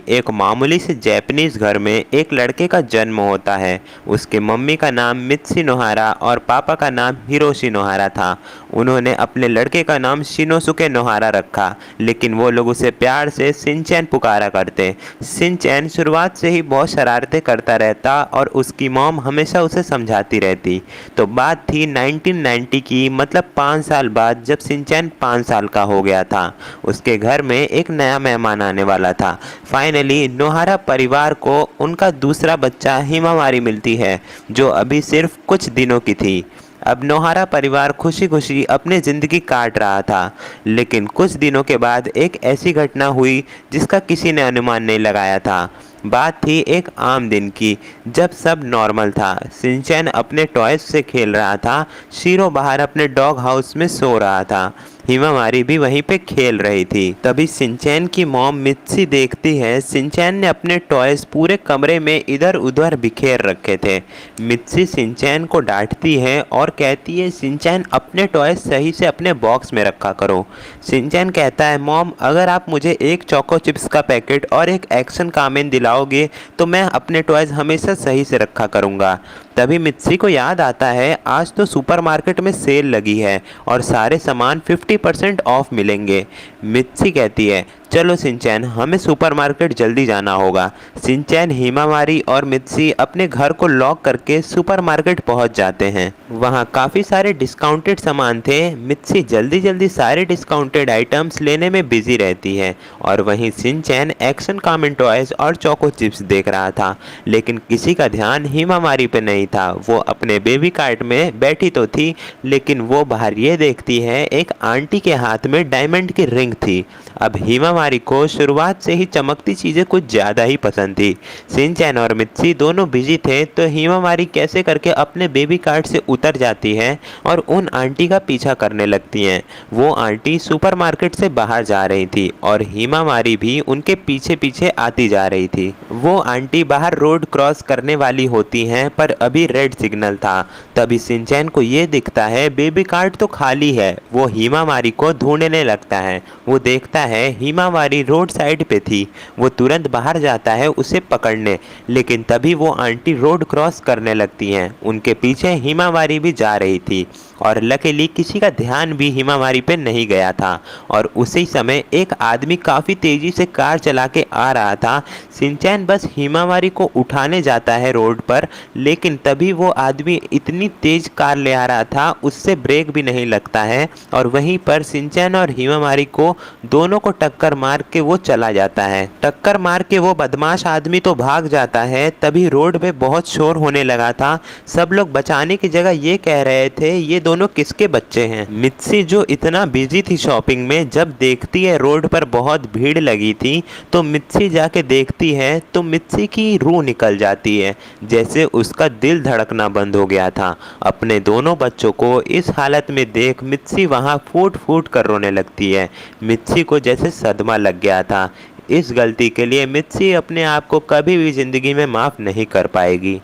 एक मामूली से जापानीज घर में एक लड़के का जन्म होता है। उसके मम्मी का नाम मित्सी नोहारा और पापा का नाम हिरोशी नोहारा था। उन्होंने अपने लड़के का नाम शिनोसुके नोहारा रखा, लेकिन वो लोग उसे प्यार से सिंचैन पुकारा करते। सिंचैन शुरुआत से ही बहुत शरारतें करता रहता और उसकी मॉम हमेशा उसे समझाती रहती। तो बात थी 1990 की, मतलब 5 साल बाद, जब सिंचैन 5 साल का हो गया था। उसके घर में एक नया मेहमान आने वाला था। फाइनली नोहारा परिवार को उनका दूसरा बच्चा हिमावारी मिलती है, जो अभी सिर्फ कुछ दिनों की थी। अब नोहारा परिवार खुशी खुशी अपनी ज़िंदगी काट रहा था, लेकिन कुछ दिनों के बाद एक ऐसी घटना हुई जिसका किसी ने अनुमान नहीं लगाया था। बात थी एक आम दिन की, जब सब नॉर्मल था। सिंचैन अपने टॉयज से खेल रहा था, शीरो बाहर अपने डॉग हाउस में सो रहा था, हिमावारी भी वहीं पे खेल रही थी। तभी सिंचैन की मॉम मित्सी देखती है सिंचैन ने अपने टॉयज पूरे कमरे में इधर उधर बिखेर रखे थे। मित्सी सिंचैन को डांटती है और कहती है सिंचैन अपने टॉयज सही से अपने बॉक्स में रखा करो। सिंचैन कहता है मॉम, अगर आप मुझे एक चोको चिप्स का पैकेट और एक एक्शन कामेन दिलाओगे तो मैं अपने टॉयज हमेशा सही से रखा करूँगा। तभी मित्सी को याद आता है आज तो सुपरमार्केट में सेल लगी है और सारे सामान 50% ऑफ मिलेंगे। मित्सी कहती है चलो सिंचैन, हमें सुपरमार्केट जल्दी जाना होगा। सिंचैन, हिमावारी और मित्सी अपने घर को लॉक करके सुपरमार्केट पहुंच जाते हैं। वहां काफ़ी सारे डिस्काउंटेड सामान थे। मित्सी जल्दी जल्दी सारे डिस्काउंटेड आइटम्स लेने में बिजी रहती है और वहीं सिंचैन एक्शन कामेन टॉयज और चोको चिप्स देख रहा था, लेकिन किसी का ध्यान हिमावारी पे नहीं था। वो अपने बेबी कार्ट में बैठी तो थी, लेकिन वो बाहर ये देखती है एक आंटी के हाथ में डायमंड की रिंग थी। अब हिमावारी को शुरुआत से ही चमकती चीज़ें कुछ ज़्यादा ही पसंद थी। सिंचैन और मित्सी दोनों बिजी थे, तो हिमावारी कैसे करके अपने बेबी कार्ट से उतर जाती है और उन आंटी का पीछा करने लगती हैं। वो आंटी सुपरमार्केट से बाहर जा रही थी और हिमावारी भी उनके पीछे पीछे आती जा रही थी। वो आंटी बाहर रोड क्रॉस करने वाली होती हैं, पर अभी रेड सिग्नल था। तभी सिंचैन को ये दिखता है बेबी कार्ट तो खाली है। वो हिमावारी को ढूंढने लगता है। वो देखता है हिमावारी रोड साइड पे थी। वो तुरंत बाहर जाता है उसे पकड़ने, लेकिन तभी वो आंटी रोड क्रॉस करने लगती हैं। उनके पीछे हिमावारी भी जा रही थी और लकीली किसी का ध्यान भी हिमावारी पे नहीं गया था और उसी समय एक आदमी काफ़ी तेज़ी से कार चला के आ रहा था। सिंचैन बस हिमावारी को उठाने जाता है रोड पर, लेकिन तभी वो आदमी इतनी तेज़ कार ले आ रहा था उससे ब्रेक भी नहीं लगता है और वहीं पर सिंचैन और हिमावारी को दोनों को टक्कर मार के वो चला जाता है। टक्कर मार के वो बदमाश आदमी तो भाग जाता है। तभी रोड पे बहुत शोर होने लगा था। सब लोग बचाने की जगह ये कह रहे थे ये दोनों किसके बच्चे हैं। मित्सी जो इतना बिजी थी शॉपिंग में, जब देखती है रोड पर बहुत भीड़ लगी थी तो मित्सी जाके देखती है तो मित्सी की रूह निकल जाती है, जैसे उसका दिल धड़कना बंद हो गया था। अपने दोनों बच्चों को इस हालत में देख मित्सी वहाँ फूट फूट कर रोने लगती है। मित्सी को जैसे सदमा लग गया था। इस गलती के लिए मित्सी अपने आप को कभी भी ज़िंदगी में माफ़ नहीं कर पाएगी।